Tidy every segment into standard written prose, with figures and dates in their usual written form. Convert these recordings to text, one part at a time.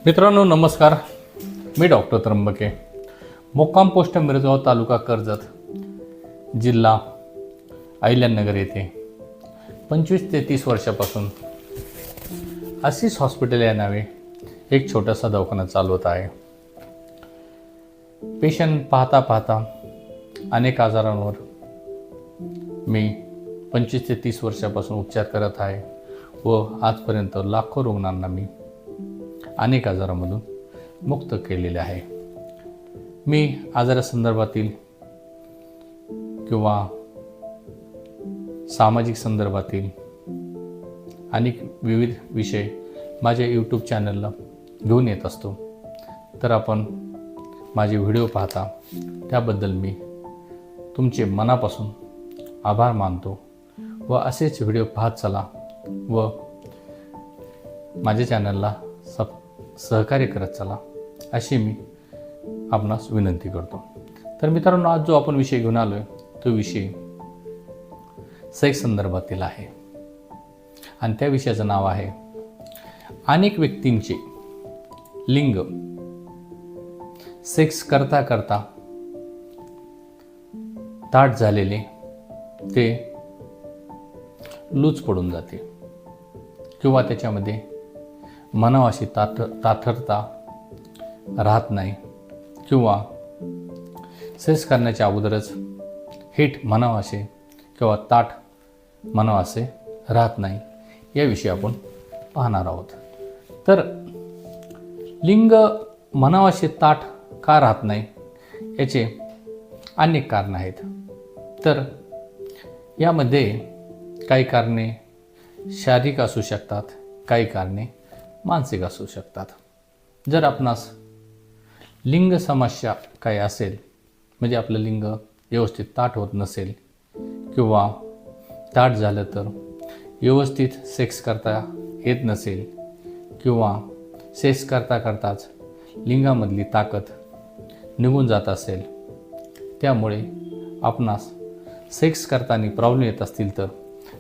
मित्रांनो नमस्कार. मी डॉक्टर त्र्यंबके, मुक्काम पोस्ट मिरजगाव, तालुका कर्जत, जिल्हा अहिल्यानगर येथे 25 ते 30 वर्षापासून आशिष हॉस्पिटल या नावे एक छोटासा दवाखाना चालवत आहे. पेशंट पाहता पाहता अनेक आजारांवर मी 25 ते 30 वर्षापासून उपचार करत आहे व आजपर्यंत लाखो रुग्णांना मी अनेक आजारामधून मुक्त केलेले आहे. मी आजारासंदर्भातील किंवा सामाजिक संदर्भातील अनेक विविध विषय माझ्या यूट्यूब चॅनलला घेऊन येत असतो. तर आपण माझे व्हिडिओ पाहता त्याबद्दल मी तुमचे मनापासून आभार मानतो व असेच व्हिडिओ पाहत चला व माझ्या चॅनलला सहकार्य करत चला अशी मी आपणास विनंती करतो. तर मित्रांनो, आज जो आपण विषय घेऊन आलो आहे तो विषय सेक्स संदर्भातील आहे आणि त्या विषयाचं नाव आहे अनेक व्यक्तींचे लिंग सेक्स करता करता ताठ झालेले ते लूज पडून जाते किंवा त्याच्यामध्ये म्हणावं अशी ताठरता राहत नाही किंवा सेक्स करण्याच्या अगोदरच हिट म्हणावं असे किंवा ताठ म्हणावं असे राहत नाही, याविषयी आपण पाहणार आहोत. तर लिंग म्हणावं असे ताठ का राहत नाही याचे अनेक कारणं आहेत. तर यामध्ये काही कारणे शारीरिक असू शकतात, काही कारणे मानसिक असू शकतात. जर आपणास लिंग समस्या काही असेल, म्हणजे आपलं लिंग व्यवस्थित ताठ होत नसेल किंवा ताठ झालं तर व्यवस्थित सेक्स करता येत नसेल किंवा सेक्स करता करताच लिंगामधली ताकद निघून जात असेल, त्यामुळे आपणास सेक्स करताना प्रॉब्लेम येत असतील तर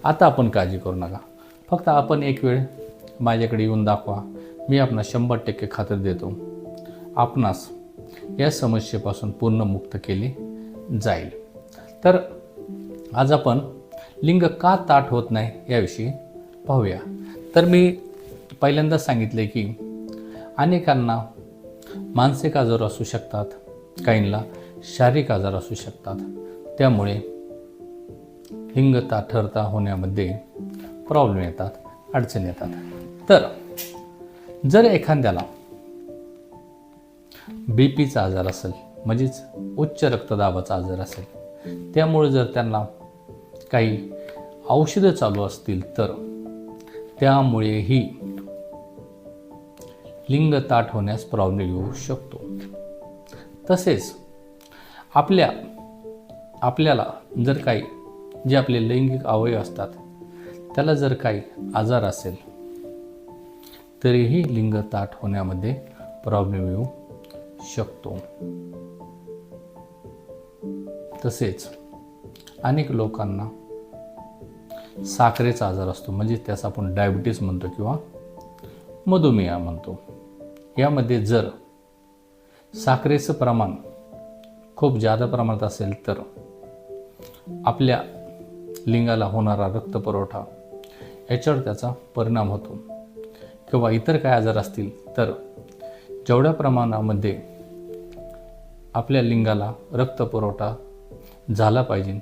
आता आपण काळजी करू नका. फक्त आपण एक वेळ माझ्याकडे येऊन दाखवा, मी आपणास 100% खात्री देतो आपणास या समस्येपासून पूर्ण मुक्त केले जाईल. तर आज आपण लिंग का ताठ होत नाही याविषयी पाहूया. तर मी पहिल्यांदा सांगितले की अनेकांना मानसिक आजार असू शकतात, काहींना शारीरिक आजार असू शकतात, त्यामुळे लिंग ताठरता होण्यामध्ये प्रॉब्लेम येतात, अडचणी येतात. तर जर एखाद्याला बीपीचा आजार असेल, म्हणजेच उच्च रक्तदाबाचा आजार असेल, त्यामुळे जर त्यांना काही औषधं चालू असतील तर त्यामुळेही लिंग ताठ होण्यास प्रॉब्लेम येऊ शकतो. तसेच आपल्याला जर काही जे आपले लैंगिक अवयव असतात त्याला जर काही आजार असेल तरीही लिंग ताठ होण्यामध्ये प्रॉब्लेम येऊ शकतो. तसेच अनेक लोकांना साखरेचा आजार असतो, म्हणजे त्यास आपण डायबिटीस म्हणतो किंवा मधुमेह म्हणतो. यामध्ये जर साखरेचं प्रमाण खूप जादा प्रमाणात असेल तर आपल्या लिंगाला होणारा रक्तपुरवठा याच्यावर त्याचा परिणाम होतो. किंवा इतर काय आजार असतील तर जेवढ्या प्रमाणामध्ये आपल्या लिंगाला रक्तपुरवठा झाला पाहिजे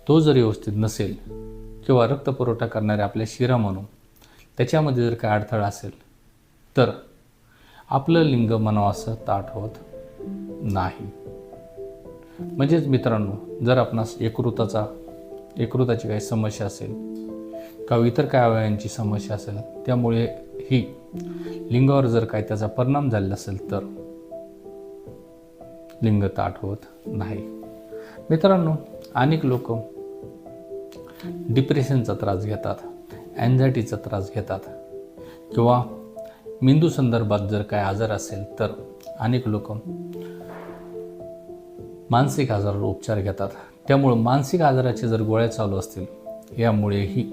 तो जर व्यवस्थित नसेल किंवा रक्तपुरवठा करणारे आपल्या शिरा म्हणून त्याच्यामध्ये जर काय अडथळा असेल तर आपलं लिंग म्हणावं असं ताठ होत नाही. म्हणजेच मित्रांनो, जर आपणास यकृताची काही समस्या असेल किंवा इतर काय अवयवांची समस्या असेल, त्यामुळे ही लिंगावर जर काही त्याचा परिणाम झालेला असेल तर लिंग ताठ होत नाही. मित्रांनो, अनेक लोक डिप्रेशनचा त्रास घेतात, अँझायटीचा त्रास घेतात किंवा मेंदू संदर्भात जर काय आजार असेल तर अनेक लोक मानसिक आजारावर उपचार घेतात. त्यामुळे मानसिक आजाराचे जर गोळ्या चालू असतील, यामुळेही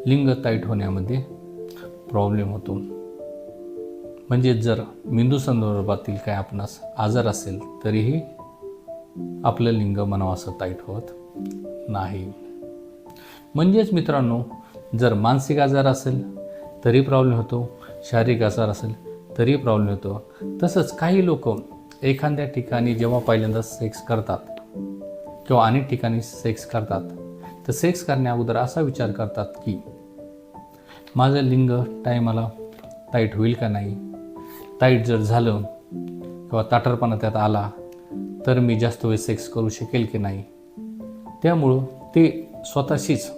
लिंग ताईट होण्यामध्ये प्रॉब्लेम होतो. म्हणजे जर मेंदू संदर्भातील काय आपणास आजार असेल तरीही आपलं लिंग म्हणावं असं टाईट होत नाही. म्हणजेच मित्रांनो, जर मानसिक आजार असेल तरी प्रॉब्लेम होतो, शारीरिक आजार असेल तरी प्रॉब्लेम होतो. तसंच काही लोक एखाद्या ठिकाणी जेव्हा पहिल्यांदा सेक्स करतात किंवा अनेक ठिकाणी सेक्स करतात, तर सेक्स करण्या अगोदर असा विचार करतात की माझं लिंग टायमाला टाईट होईल का नाही, टाईट जर झालं किंवा ताठरपणा त्यात आला तर मी जास्त वेळ सेक्स करू शकेल की नाही. त्यामुळं ते स्वतःशीच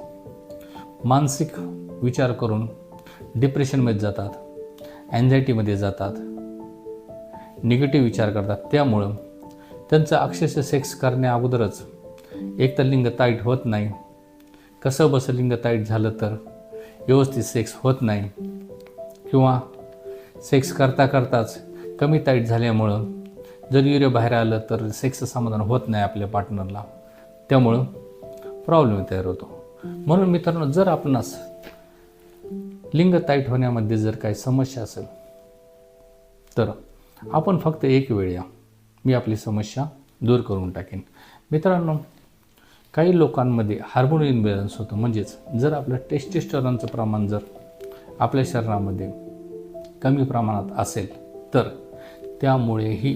मानसिक विचार करून डिप्रेशनमध्ये जातात, अँझायटीमध्ये जातात, निगेटिव्ह विचार करतात. त्यामुळं त्यांचं अक्षरशः सेक्स करण्या अगोदरच एक तर लिंग टाईट होत नाही, कसं बसं लिंग टाईट झालं तर व्यवस्थित सेक्स होत नाही, किंवा सेक्स करता करताच कमी टाईट झाल्यामुळं जर युरिया बाहेर आलं तर सेक्सचं समाधान होत नाही आपल्या पार्टनरला, त्यामुळं प्रॉब्लेम तयार होतो. म्हणून मित्रांनो, जर आपणास लिंग टाईट होण्यामध्ये जर काही समस्या असेल तर आपण फक्त एक वेळ या, मी आपली समस्या दूर करून टाकेन. मित्रांनो, काही लोकांमध्ये हार्मोन इम्बॅलन्स होतं, म्हणजेच जर आपलं टेस्टोस्टेरॉनचं प्रमाण जर आपल्या शरीरामध्ये कमी प्रमाणात असेल तर त्यामुळेही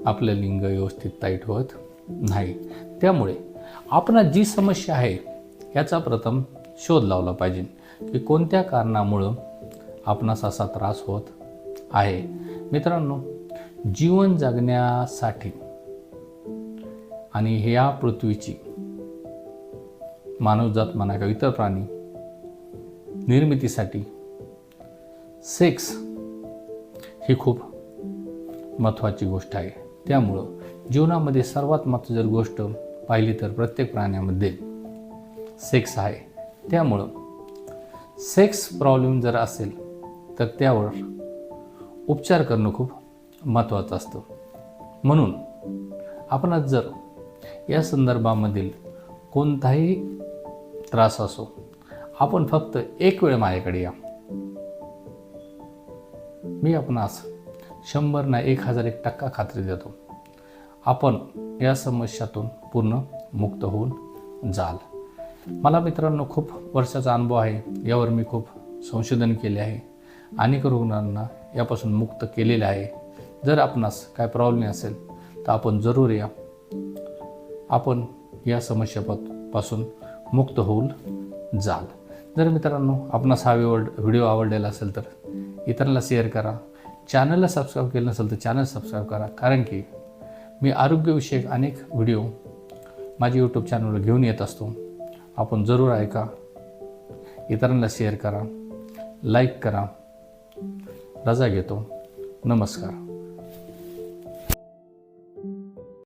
आपलं लिंग व्यवस्थित टाईट होत नाही. त्यामुळे आपणास जी समस्या आहे याचा प्रथम शोध लावला पाहिजे की कोणत्या कारणामुळं आपणास असा त्रास होत आहे. मित्रांनो, जीवन जगण्यासाठी आणि ह्या पृथ्वीची मानवजात म्हणा किंवा इतर प्राणी निर्मितीसाठी सेक्स ही खूप महत्त्वाची गोष्ट आहे. त्यामुळं जीवनामध्ये सर्वात महत्त्वाची जर गोष्ट पाहिली तर प्रत्येक प्राण्यामध्ये सेक्स आहे. त्यामुळं सेक्स प्रॉब्लेम जर असेल तर त्यावर उपचार करणं खूप महत्त्वाचं असतं. म्हणून आपणास जर या संदर्भामधील कोणताही त्रास असो, आपण फक्त एक वेळ माझ्याकडे या, मी आपणास 100 ना 1001% खात्री देतो, आपण या समस्यातून पूर्ण मुक्त होऊन जाल. मला मित्रांनो खूप वर्षाचा अनुभव आहे, यावर मी खूप संशोधन केले आहे, अनेक रुग्णांना यापासून मुक्त केलेले आहे. जर आपणास काय प्रॉब्लेम असेल तर आपण जरूर या, आपण या समस्यापासून मुक्त होऊन जाल. जर मित्रांनो आपणास हा व्हिडिओ आवडलेला असेल तर इतरांना शेअर करा. चॅनलला सबस्क्राईब केलं नसेल तर चॅनल सबस्क्राईब करा, कारण की मी आरोग्यविषयक अनेक व्हिडिओ माझ्या यूट्यूब चॅनलवर घेऊन येत असतो. आपण जरूर ऐका, इतरांना शेअर करा, लाईक करा. रजा घेतो. नमस्कार.